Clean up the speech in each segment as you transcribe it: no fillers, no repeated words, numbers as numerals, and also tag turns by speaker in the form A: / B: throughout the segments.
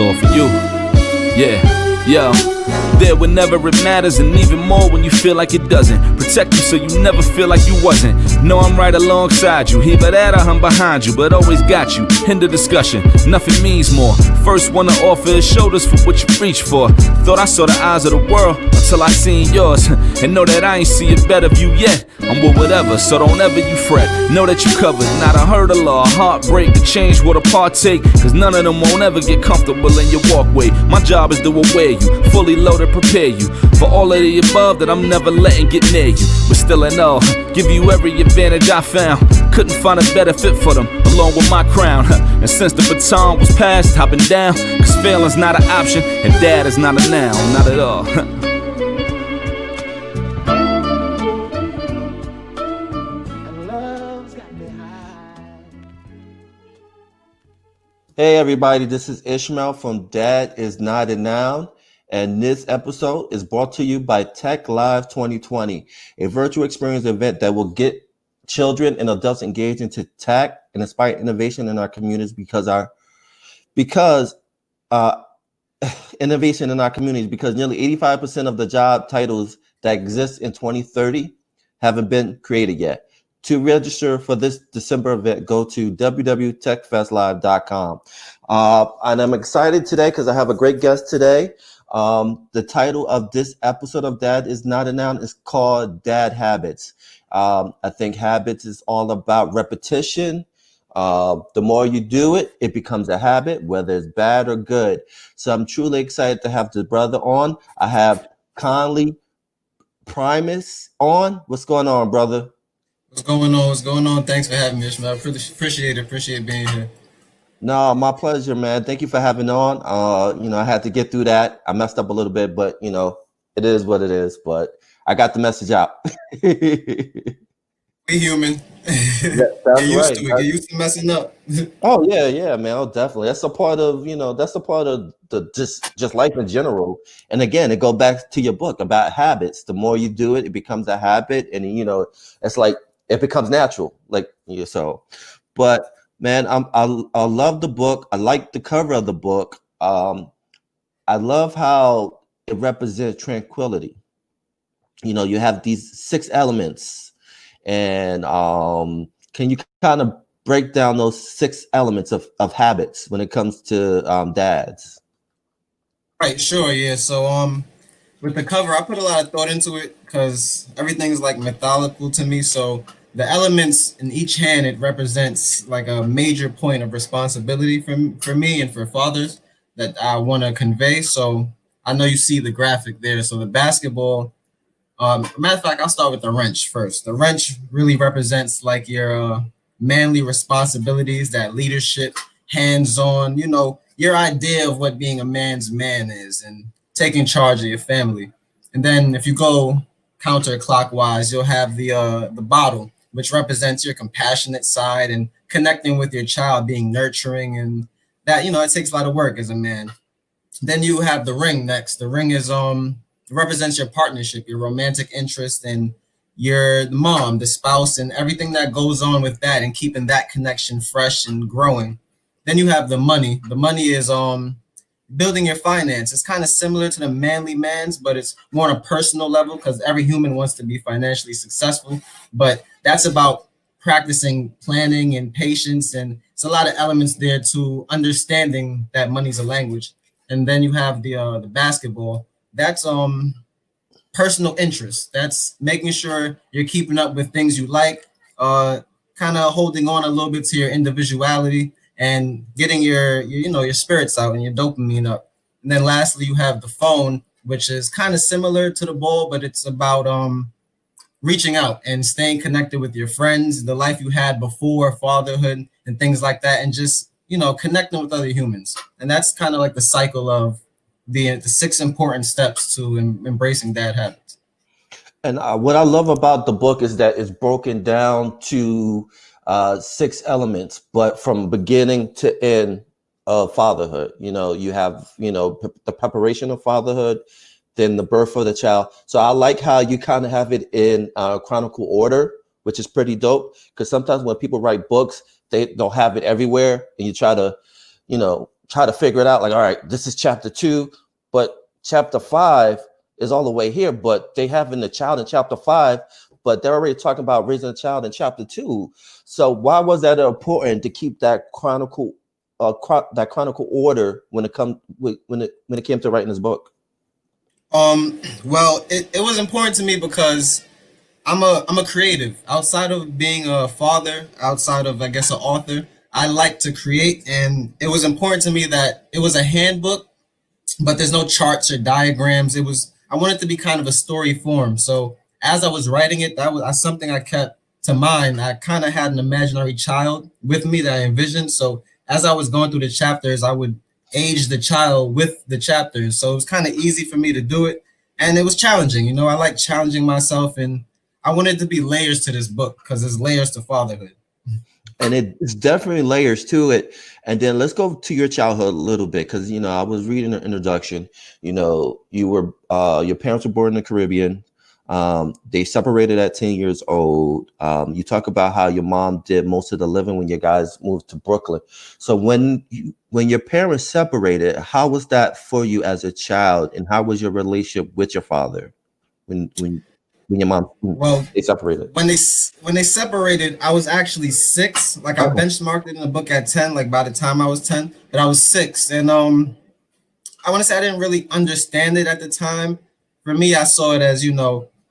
A: It's all for you. Yeah, yo. There whenever it matters, and even more when you feel like it doesn't. Protect you so you never feel like you wasn't. Know I'm right alongside you. Either that or I'm behind you, but always got you. End the discussion, nothing means more. First one to offer is shoulders for what you reach for. Thought I saw the eyes of the world until I seen yours. And know that I ain't see a better view yet. I'm with whatever, so don't ever you fret. Know that you covered, not a hurdle or a heartbreak. A change what a partake, cause none of them won't ever get comfortable in your walkway. My job is to aware you, fully loaded, prepare you for all of the above that I'm never letting get near you. But still in all, give you every advantage I found. Couldn't find a better fit for them, along with my crown. And since the baton was passed, I've been down. Cause failing's not an option, and dad is not a noun, not at all.
B: Hey everybody, this is Ishmael from Dad is Not a Noun, and this episode is brought to you by Tech Live 2020, a virtual experience event that will get children and adults engaged into tech and inspire innovation in our communities because innovation in our communities, because nearly 85% of the job titles that exist in 2030 haven't been created yet. To register for this December event, go to www.techfestlive.com. And I'm excited today because I have a great guest today. The title of this episode of Dad is Not a Noun is called Dad Habits. I think habits is all about repetition. The more you do it, it becomes a habit, whether it's bad or good. So I'm truly excited to have the brother on. I have Conley Primus on. What's going on, brother?
C: What's going on? What's going on? Thanks for having me, Ishmael. I appreciate being here.
B: No, my pleasure, man. Thank you for having on. I had to get through that. I messed up a little bit, but it is what it is. But I got the message out.
C: We human.
B: Yeah, that's
C: Get used
B: right.
C: to it. Get used to messing up.
B: Oh yeah, man. Oh, definitely. That's a part of the just life in general. And again, it goes back to your book about habits. The more you do it, it becomes a habit, and it's like it becomes natural. But man, I love the book. I like the cover of the book. I love how it represents tranquility. You have these 6 elements, and can you kind of break down those 6 elements of habits when it comes to dads?
C: Right, sure, yeah. So with the cover, I put a lot of thought into it because everything's like methodical to me. So the elements in each hand, it represents like a major point of responsibility for me and for fathers that I want to convey. So I know you see the graphic there. So the basketball, matter of fact, I'll start with the wrench first. The wrench really represents like your manly responsibilities, that leadership, hands-on, your idea of what being a man's man is and taking charge of your family. And then if you go counterclockwise, you'll have the bottle, which represents your compassionate side and connecting with your child, being nurturing, and that it takes a lot of work as a man. Then you have the ring next. The ring is represents your partnership, your romantic interest, and the mom, the spouse, and everything that goes on with that, and keeping that connection fresh and growing. Then you have the money. The money is building your finance. It's kind of similar to the manly man's, but it's more on a personal level because every human wants to be financially successful. But that's about practicing planning and patience, and it's a lot of elements there to understanding that money's a language. And then you have the basketball. That's personal interest. That's making sure you're keeping up with things you like, kind of holding on a little bit to your individuality and getting your spirits out and your dopamine up. And then lastly, you have the phone, which is kind of similar to the ball, but it's about reaching out and staying connected with your friends, the life you had before fatherhood and things like that, and just connecting with other humans. And that's kind of like the cycle of the 6 important steps to embracing dad habits.
B: And what I love about the book is that it's broken down to 6 elements, but from beginning to end of fatherhood. You have the preparation of fatherhood, then the birth of the child. So I like how you kind of have it in chronicle order, which is pretty dope. Because sometimes when people write books, they don't have it everywhere, and you try to try to figure it out. Like, all right, this is chapter 2, but chapter 5 is all the way here. But they having the child in chapter 5, but they're already talking about raising a child in chapter 2. So why was that important to keep that chronicle order when it came to writing this book?
C: Well, it was important to me because I'm a creative. Outside of being a father, outside of, I guess, an author, I like to create, and it was important to me that it was a handbook, but there's no charts or diagrams. I wanted it to be kind of a story form. So as I was writing it, that was something I kept to mind. I kind of had an imaginary child with me that I envisioned. So as I was going through the chapters, I would age the child with the chapters. So it was kind of easy for me to do it. And it was challenging. You know, I like challenging myself, and I wanted to be layers to this book because there's layers to fatherhood.
B: And it's definitely layers to it. And then let's go to your childhood a little bit, because I was reading the introduction. You were your parents were born in the Caribbean. They separated at 10 years old. You talk about how your mom did most of the living when you guys moved to Brooklyn. So when your parents separated, how was that for you as a child, and how was your relationship with your father when your mom they separated?
C: When they separated, I was actually 6. Like, I benchmarked it in the book at 10. Like, by the time I was 10, but I was 6, and I want to say I didn't really understand it at the time. For me, I saw it as,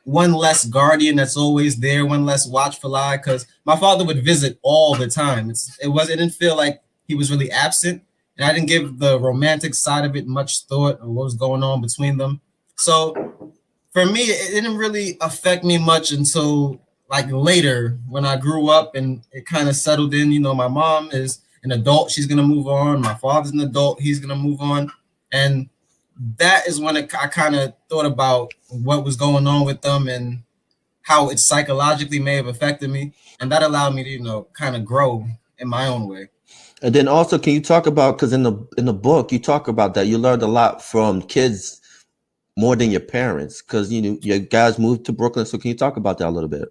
C: one less guardian that's always there, one less watchful eye, because my father would visit all the time. It didn't feel like he was really absent, and I didn't give the romantic side of it much thought or what was going on between them. So for me, it didn't really affect me much until like later when I grew up and it kind of settled in. My mom is an adult, she's gonna move on. My father's an adult, he's gonna move on, and that is when I kind of thought about what was going on with them and how it psychologically may have affected me. And that allowed me to, kind of grow in my own way.
B: And then also, can you talk about, because in the book, you talk about that you learned a lot from kids more than your parents, because, your guys moved to Brooklyn. So can you talk about that a little bit?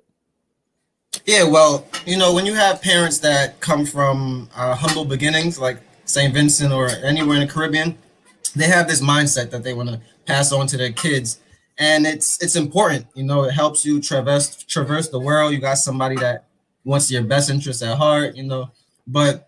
C: Yeah, well, when you have parents that come from humble beginnings, like St. Vincent or anywhere in the Caribbean, they have this mindset that they want to pass on to their kids, and it's important. It helps you traverse the world. You got somebody that wants your best interest at heart. But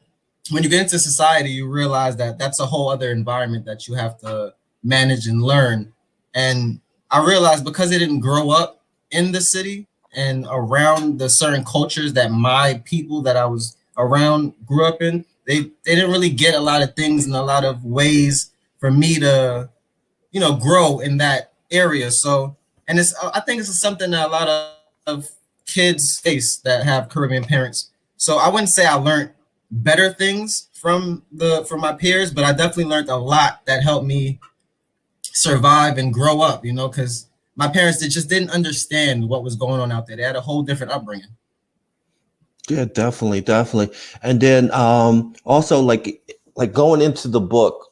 C: when you get into society, you realize that that's a whole other environment that you have to manage and learn. And I realized, because I didn't grow up in the city and around the certain cultures that my people that I was around grew up in, they didn't really get a lot of things in a lot of ways for me to, grow in that area. So, and I think it's something that a lot of kids face that have Caribbean parents. So I wouldn't say I learned better things from my peers, but I definitely learned a lot that helped me survive and grow up, because my parents just didn't understand what was going on out there. They had a whole different upbringing.
B: Yeah, definitely. And then also like going into the book,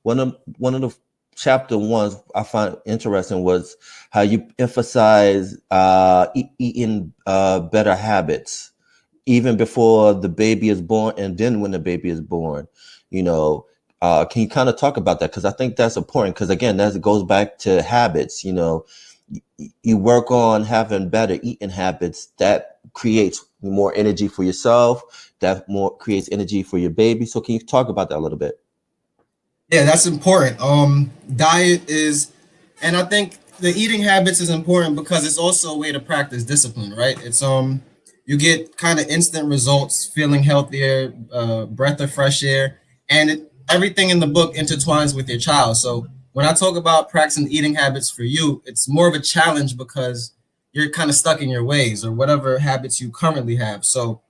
B: one of the chapter ones I find interesting was how you emphasize eating better habits even before the baby is born, and then when the baby is born. Can you kind of talk about that? Because I think that's important, because again, that goes back to habits. You work on having better eating habits, that creates more energy for yourself, that more creates energy for your baby. So can you talk about that a little bit?
C: Yeah, that's important. Diet is, and I think the eating habits is important because it's also a way to practice discipline, right? It's you get kind of instant results, feeling healthier, breath of fresh air, and everything in the book intertwines with your child. So when I talk about practicing eating habits for you, it's more of a challenge because you're kind of stuck in your ways or whatever habits you currently have. So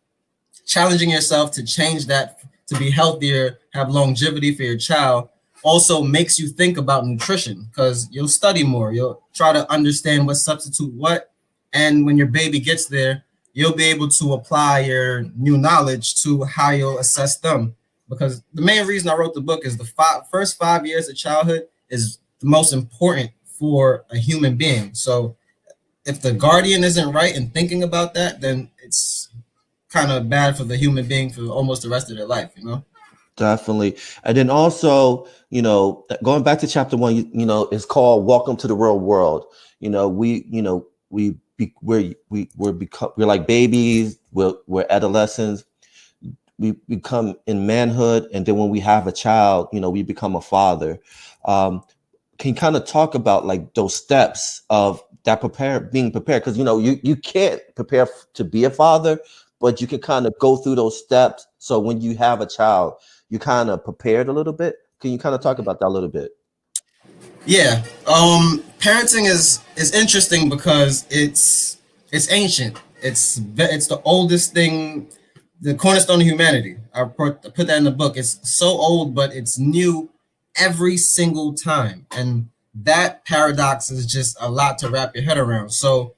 C: challenging yourself to change that, to be healthier, have longevity for your child, also makes you think about nutrition, because you'll study more. You'll try to understand what substitute what. And when your baby gets there, you'll be able to apply your new knowledge to how you'll assess them. Because the main reason I wrote the book is the first 5 years of childhood is the most important for a human being. So if the guardian isn't right in thinking about that, then it's kind of bad for the human being for almost the rest of their life,
B: Definitely. And then also, going back to chapter one, it's called Welcome to the Real World. We're like babies, we're adolescents, we become in manhood, and then when we have a child, we become a father. Can you kind of talk about like those steps of that being prepared? Because you can't prepare to be a father, but you can kind of go through those steps. So when you have a child, you kind of prepared a little bit. Can you kind of talk about that a little bit?
C: Yeah. Parenting is interesting because it's ancient. It's the oldest thing, the cornerstone of humanity. I put that in the book. It's so old, but it's new every single time. And that paradox is just a lot to wrap your head around. So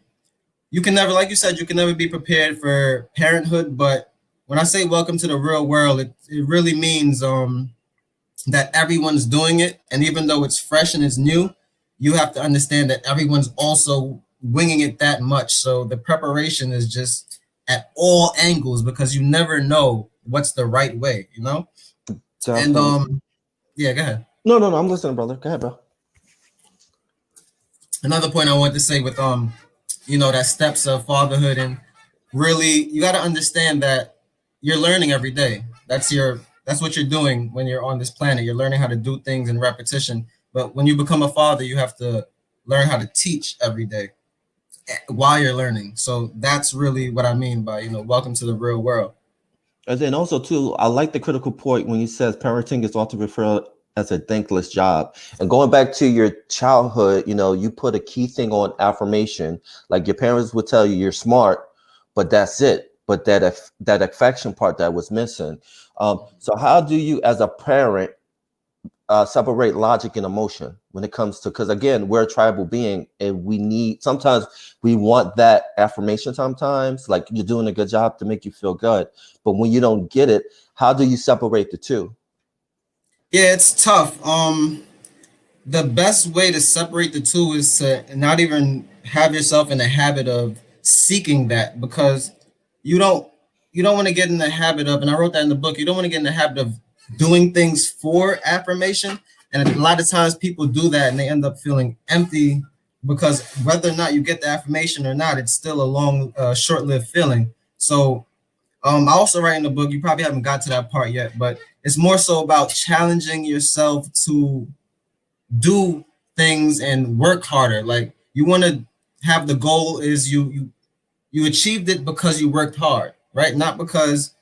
C: you can never, like you said, you can never be prepared for parenthood. But when I say welcome to the real world, it really means that everyone's doing it. And even though it's fresh and it's new, you have to understand that everyone's also winging it that much. So the preparation is just at all angles because you never know what's the right way, Definitely. And yeah, go ahead.
B: No, I'm listening, brother. Go ahead, bro.
C: Another point I want to say with that steps of fatherhood, and really you got to understand that you're learning every day. That's what you're doing when you're on this planet. You're learning how to do things in repetition. But when you become a father, you have to learn how to teach every day while you're learning. So that's really what I mean by, welcome to the real world.
B: And then also too, I like the critical point when you says parenting is often referred as a thankless job. And going back to your childhood, you put a key thing on affirmation. Like your parents would tell you you're smart, but that's it. But that affection part that was missing. So how do you, as a parent, separate logic and emotion when it comes to, because again, we're a tribal being and sometimes we want that affirmation sometimes, like you're doing a good job to make you feel good. But when you don't get it, how do you separate the two?
C: Yeah, it's tough. The best way to separate the two is to not even have yourself in the habit of seeking that, because you don't want to get in the habit of, and I wrote that in the book, you don't want to get in the habit of doing things for affirmation. And a lot of times people do that and they end up feeling empty, because whether or not you get the affirmation or not, it's still a long, short-lived feeling. So I also write in the book, you probably haven't got to that part yet, but it's more so about challenging yourself to do things and work harder. Like you want to have the goal is you achieved it because you worked hard, right? Not because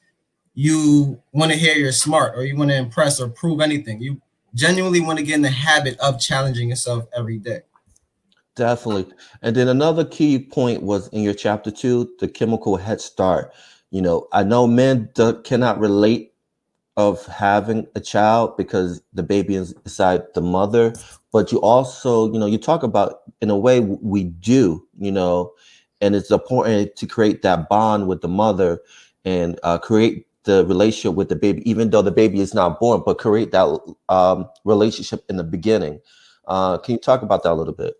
C: you want to hear you're smart or you want to impress or prove anything. You genuinely want to get in the habit of challenging yourself every day.
B: Definitely. And then another key point was in your chapter 2, the chemical head start. I know men cannot relate of having a child because the baby is inside the mother, but you also, you talk about, in a way we do, and it's important to create that bond with the mother and create the relationship with the baby, even though the baby is not born, but create that relationship in the beginning. Can you talk about that a little bit?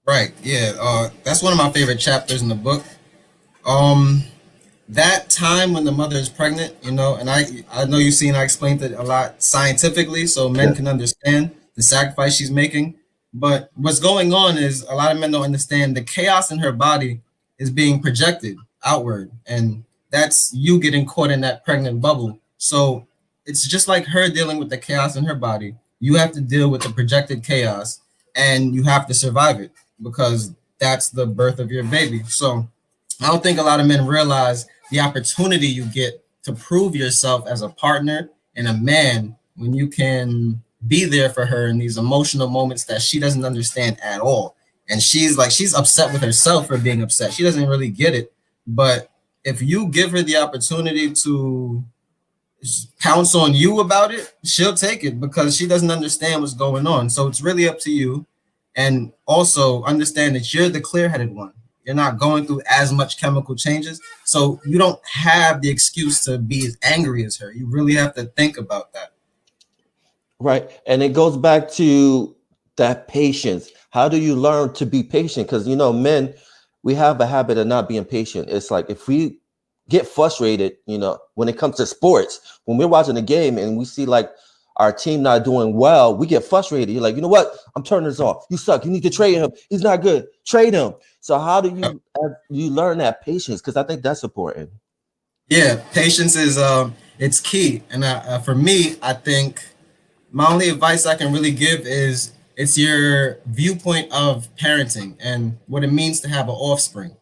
C: Right. Yeah. That's one of my favorite chapters in the book. That time when the mother is pregnant, and I know you've seen, I explained it a lot scientifically so men can understand the sacrifice she's making. But what's going on is a lot of men don't understand the chaos in her body is being projected outward. And that's you getting caught in that pregnant bubble. So it's just like her dealing with the chaos in her body. You have to deal with the projected chaos and you have to survive it because that's the birth of your baby. So I don't think a lot of men realize the opportunity you get to prove yourself as a partner and a man when you can be there for her in these emotional moments that she doesn't understand at all. And she's upset with herself for being upset. She doesn't really get it. But if you give her the opportunity to pounce on you about it, she'll take it because she doesn't understand what's going on. So it's really up to you. And also understand that you're the clear-headed one. You're not going through as much chemical changes. So you don't have the excuse to be as angry as her. You really have to think about that.
B: Right. And it goes back to that patience. How do you learn to be patient? Because, men, we have a habit of not being patient. It's like if we get frustrated, when it comes to sports. When we're watching a game and we see like our team not doing well, we get frustrated. You're like, you know what? I'm turning this off. You suck. You need to trade him. He's not good. Trade him. So how do you learn that patience? Because I think that's important.
C: Yeah, patience is it's key. And for me, I think my only advice I can really give is it's your viewpoint of parenting and what it means to have an offspring.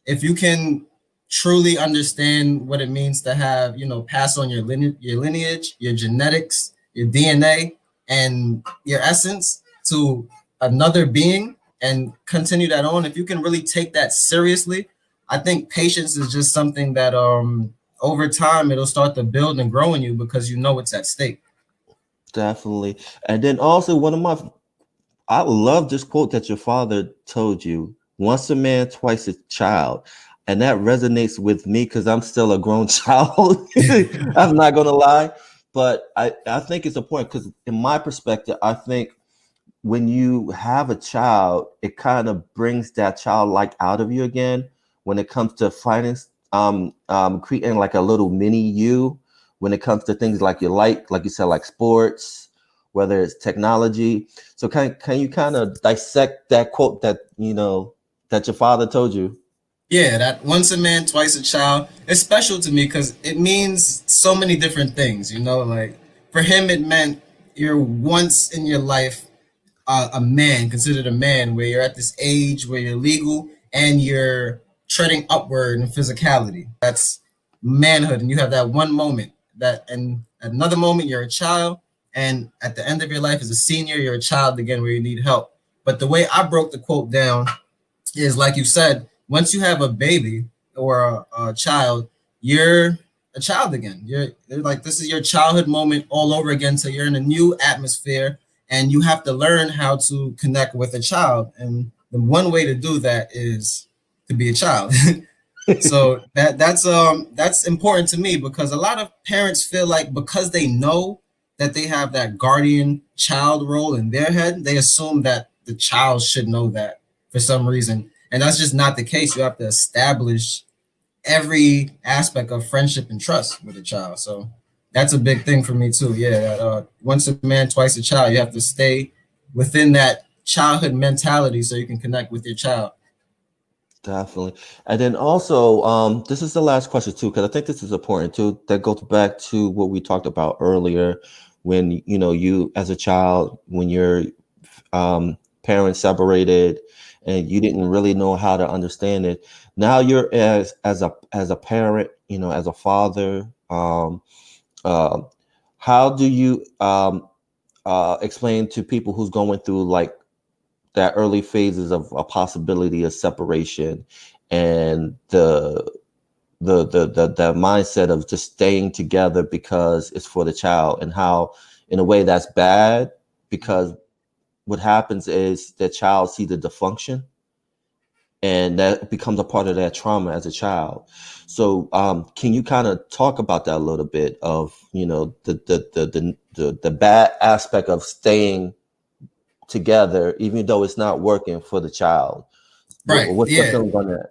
C: If you can truly understand what it means to have, pass on your lineage, your genetics, your DNA, and your essence to another being and continue that on, if you can really take that seriously, I think patience is just something that over time it'll start to build and grow in you because you know it's at stake.
B: Definitely. And then also I love this quote that your father told you, once a man, twice a child. And that resonates with me because I'm still a grown child. I'm not going to lie. But I think it's important because in my perspective, I think when you have a child, it kind of brings that childlike out of you again when it comes to finance, creating like a little mini you when it comes to things like you said, like sports, whether it's technology. So can you kind of dissect that quote that that your father told you?
C: Yeah, that once a man, twice a child. It's special to me because it means so many different things. Like for him, it meant you're once in your life a man, considered a man, where you're at this age where you're legal and you're treading upward in physicality. That's manhood, and you have that one moment. That and another moment you're a child, and at the end of your life as a senior, you're a child again where you need help. But the way I broke the quote down is like you said. Once you have a baby or a child, you're a child again. You're like, this is your childhood moment all over again. So you're in a new atmosphere and you have to learn how to connect with a child. And the one way to do that is to be a child. So that's important to me because a lot of parents feel like because they know that they have that guardian child role in their head, they assume that the child should know that for some reason. And that's just not the case. You have to establish every aspect of friendship and trust with a child. So that's a big thing for me too. Yeah, that, once a man, twice a child. You have to stay within that childhood mentality so you can connect with your child.
B: Definitely. And then also, this is the last question too, because I think this is important too. That goes back to what we talked about earlier when, you as a child, when your parents separated, and you didn't really know how to understand it. Now you're as a parent, as a father. How do you explain to people who's going through like that early phases of a possibility of separation and the mindset of just staying together because it's for the child, and how in a way that's bad because what happens is the child sees the dysfunction and that becomes a part of their trauma as a child. So can you kind of talk about that a little bit of, the bad aspect of staying together, even though it's not working for the child?
C: Right.
B: What's
C: Yeah.
B: the feeling on that?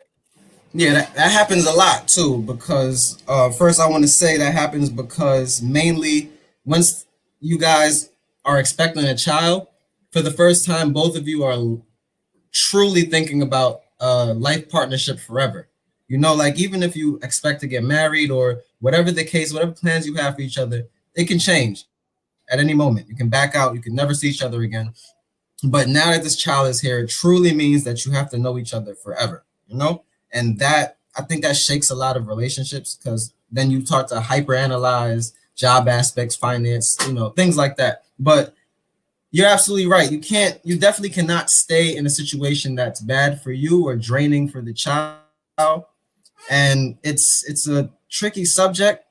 C: Yeah, that happens a lot too, because first I want to say that happens because mainly once you guys are expecting a child, for the first time, both of you are truly thinking about life partnership forever. Like even if you expect to get married or whatever the case, whatever plans you have for each other, it can change at any moment. You can back out, you can never see each other again. But now that this child is here, it truly means that you have to know each other forever, And that, I think that shakes a lot of relationships because then you start to hyperanalyze job aspects, finance, things like that. But you're absolutely right. You definitely cannot stay in a situation that's bad for you or draining for the child. And it's a tricky subject,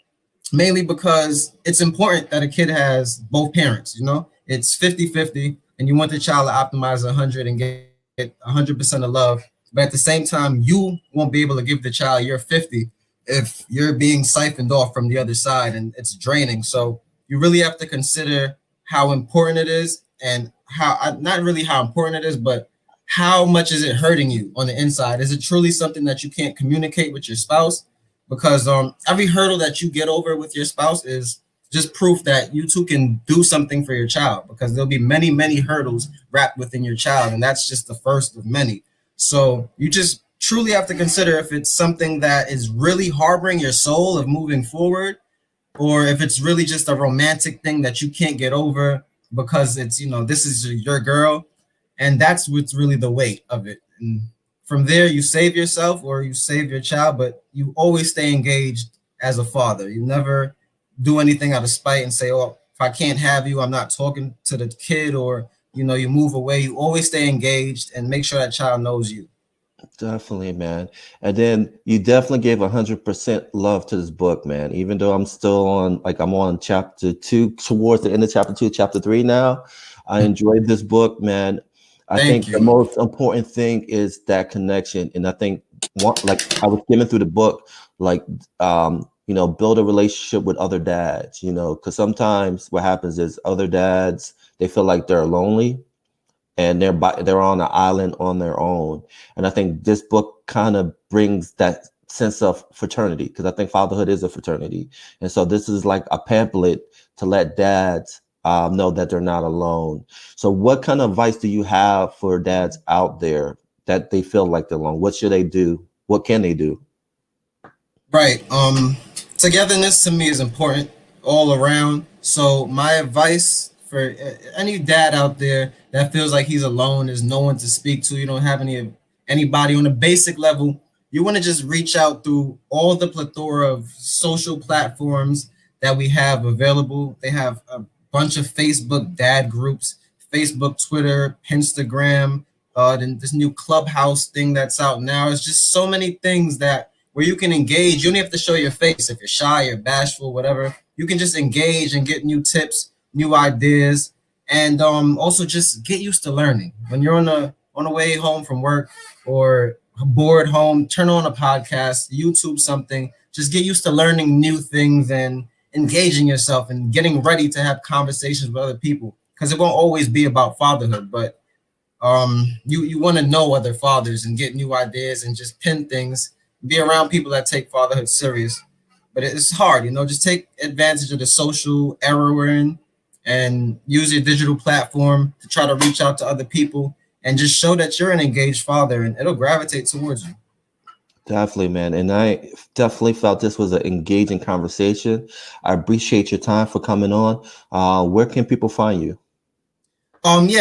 C: mainly because it's important that a kid has both parents, It's 50-50, and you want the child to optimize 100 and get 100% of love. But at the same time, you won't be able to give the child your 50 if you're being siphoned off from the other side and it's draining. So you really have to consider how important it is and how, not really how important it is, but how much is it hurting you on the inside? Is it truly something that you can't communicate with your spouse? because every hurdle that you get over with your spouse is just proof that you two can do something for your child, because there'll be many, many hurdles wrapped within your child, and that's just the first of many. So you just truly have to consider if it's something that is really harboring your soul of moving forward, or if it's really just a romantic thing that you can't get over because it's, this is your girl. And that's what's really the weight of it. And from there, you save yourself or you save your child, but you always stay engaged as a father. You never do anything out of spite and say, oh, if I can't have you, I'm not talking to the kid, or, you move away. You always stay engaged and make sure that child knows you.
B: Definitely, man. And then you definitely gave 100% love to this book, man. Even though I'm still I'm on chapter 2, towards the end of chapter 2, chapter 3 now. I enjoyed this book, man. I think the most important thing is that connection. And I think, I was skimming through the book, build a relationship with other dads, because sometimes what happens is other dads, they feel like they're lonely and they're on an island on their own. And I think this book kind of brings that sense of fraternity, because I think fatherhood is a fraternity. And so this is like a pamphlet to let dads know that they're not alone. So what kind of advice do you have for dads out there that they feel like they're alone? What should they do? What can they do?
C: Right. Togetherness to me is important all around. So my advice for any dad out there that feels like he's alone, there's no one to speak to, you don't have anybody on a basic level, you want to just reach out through all the plethora of social platforms that we have available. They have a bunch of Facebook dad groups, Facebook, Twitter, Instagram, then this new Clubhouse thing that's out now. It's just so many things where you can engage. You don't have to show your face if you're shy or bashful, whatever. You can just engage and get new tips, new ideas, and also just get used to learning. When you're on the way home from work or bored home, turn on a podcast, YouTube something. Just get used to learning new things and engaging yourself and getting ready to have conversations with other people, because it won't always be about fatherhood, but you want to know other fathers and get new ideas and just pin things, be around people that take fatherhood serious. But it's hard, just take advantage of the social era we're in and use your digital platform to try to reach out to other people and just show that you're an engaged father, and it'll gravitate towards you.
B: Definitely, man. And I definitely felt this was an engaging conversation. I appreciate your time for coming on. Where can people find you?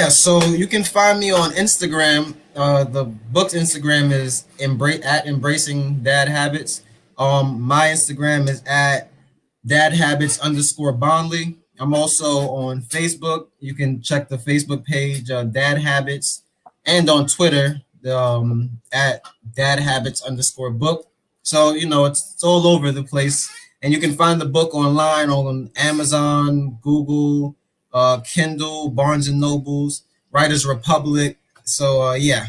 C: So you can find me on Instagram. The book's Instagram is at Embracing Dad Habits. My Instagram is at dadhabits_Bondley. I'm also on Facebook. You can check the Facebook page, Dad Habits, and on Twitter, at dadhabits_book. So, it's all over the place. And you can find the book online on Amazon, Google, Kindle, Barnes and Nobles, Writers Republic. So, yeah.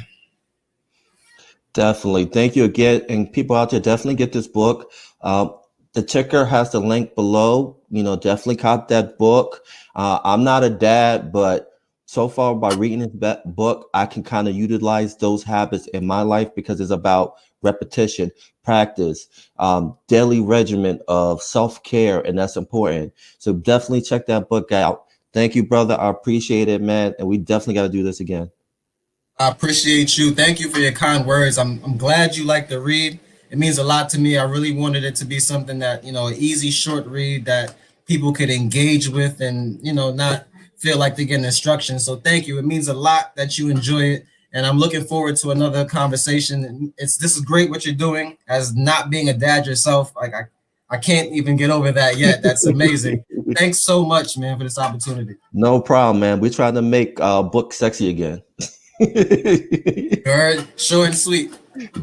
B: Definitely. Thank you again. And people out there, definitely get this book. The ticker has the link below. Definitely cop that book. I'm not a dad, but so far by reading this book, I can kind of utilize those habits in my life, because it's about repetition, practice, daily regimen of self-care, and that's important. So definitely check that book out. Thank you, brother. I appreciate it, man. And we definitely got to do this again.
C: I appreciate you. Thank you for your kind words. I'm glad you like to read. It means a lot to me. I really wanted it to be something that, an easy, short read that people could engage with and, not feel like they get instructions. So thank you. It means a lot that you enjoy it. And I'm looking forward to another conversation. This is great what you're doing, as not being a dad yourself. Like I can't even get over that yet. That's amazing. Thanks so much, man, for this opportunity.
B: No problem, man. We're trying to make book sexy again.
C: Short and sweet.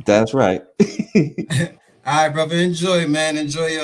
B: That's right.
C: All right, brother. Enjoy, man. Enjoy